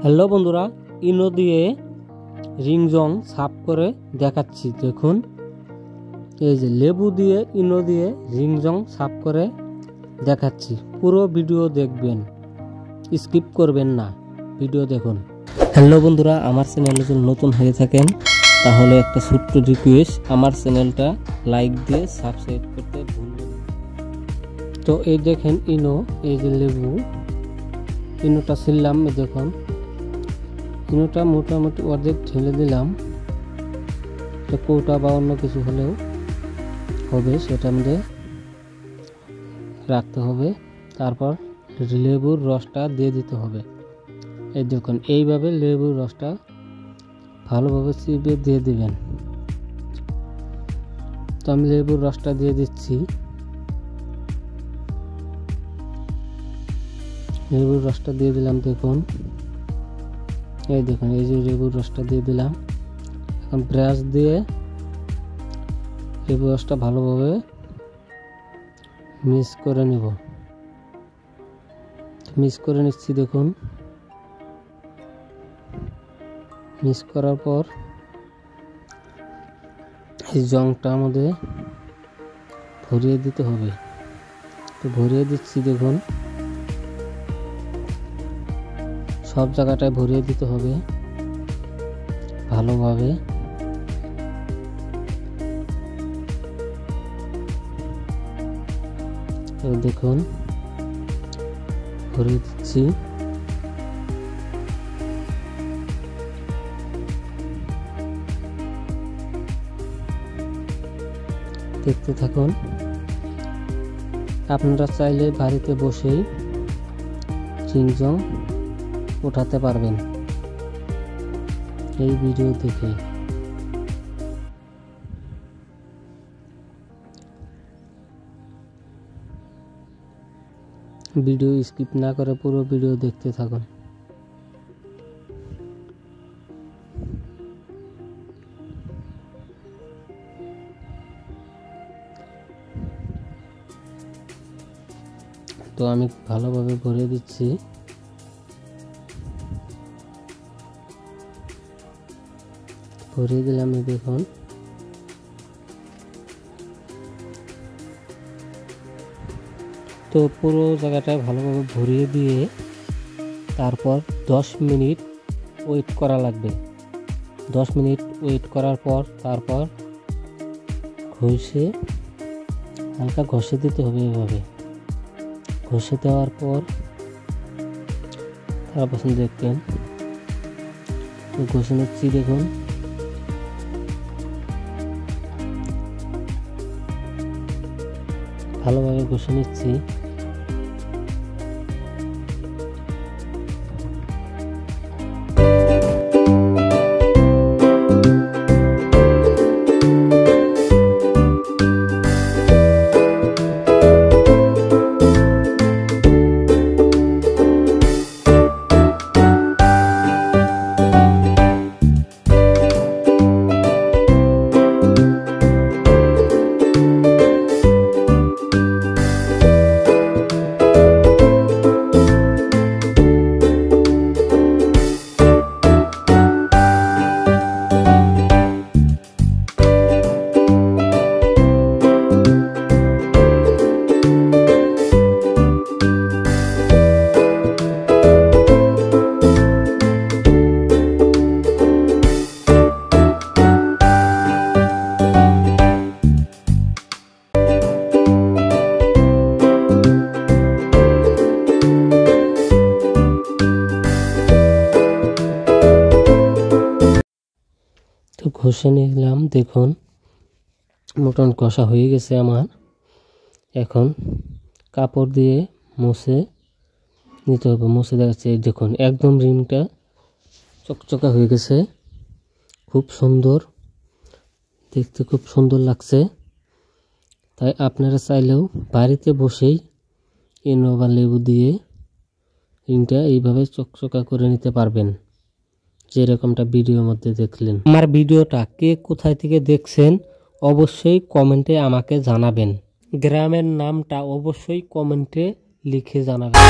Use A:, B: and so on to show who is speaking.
A: Hello বন্ধুরা, ইনো দিয়ে রিংজং সাফ করে দেখাচ্ছি। দেখুন, এই যে লেবু দিয়ে ইনো দিয়ে রিংজং সাফ করে দেখাচ্ছি। পুরো ভিডিও দেখবেন, স্কিপ করবেন না, ভিডিও দেখুন। হ্যালো বন্ধুরা, আমার চ্যানেলে যদি নতুন হয়ে থাকেন তাহলে একটা ছোট্ট রিকোয়েস্ট, আমার চ্যানেলটা লাইক দিয়ে সাবস্ক্রাইব করতে ভুলবেন না। তো এই দেখেন ইনো, এই যে লেবু ইনোটা ছিললাম, দেখুন ইনোটা মোটামুটি অর্ধেক ঢেলে দিলাম। কৌটা বা অন্য কিছু হলেও হবে, সেটা মধ্যে রাখতে হবে। তারপর লেবুর রসটা দিয়ে দিতে হবে। এই দেখুন, এইভাবে লেবুর রসটা ভালোভাবে চিপে দিয়ে দিবেন। তো আমি লেবুর রসটা দিয়ে দিচ্ছি। লেবুর রসটা দিয়ে দিলাম, দেখুন এই দেখুন, এই যে লেবুর রসটা দিয়ে দিলাম। এখন ব্রাশ দিয়ে লেবুর রসটা ভালোভাবে মিক্স করে নেব। মিক্স করে নিচ্ছি, দেখুন মিক্স করার পর এই জংটা আমাদের ভরিয়ে দিতে হবে। তো ভরিয়ে দিচ্ছি, দেখুন সব জায়গাটায় ভরিয়ে দিতে হবে ভালোভাবে। তো দেখুন ভরিয়ে দিচ্ছি। দেখতে থাকুন। আপনারা চাইলে বাড়িতে বসেই রিংজং উঠাতে পারবেন এই ভিডিও দেখে। ভিডিও স্কিপ না করে পুরো ভিডিও দেখতে থাকুন। তো আমি ভালোভাবে ভরে দিচ্ছি। ভরিয়ে দিলাম, দেখুন তো পুরো জায়গাটায় ভালোভাবে ভরিয়ে দিয়ে তারপর 10 মিনিট ওয়েট করা লাগবে। 10 মিনিট ওয়েট করার পর তারপর হালকা ঘষে দিতে হবে। এভাবে ঘষে দেওয়ার পর তারপর দেখবেন ঘষে নিচ্ছি, দেখুন ভালোভাবে ঘষে নিচ্ছি। তো ঘষে নিলাম, দেখুন মোটামুটি ঘষা হয়ে গেছে আমার। এখন কাপড় দিয়ে মুছে নিতে হবে। মুছে দেখাচ্ছে, দেখুন একদম রিংটা চকচকা হয়ে গেছে, খুব সুন্দর দেখতে, খুব সুন্দর লাগছে। তাই আপনারা চাইলেও বাড়িতে বসেই ইনো বা লেবু দিয়ে রিংটা এইভাবে চকচকা করে নিতে পারবেন, যেরকমটা ভিডিওর মধ্যে দেখলেন। আমার ভিডিওটা কে কোথায় থেকে দেখছেন অবশ্যই কমেন্টে আমাকে জানাবেন। গ্রামের নামটা অবশ্যই কমেন্টে লিখে জানাবেন।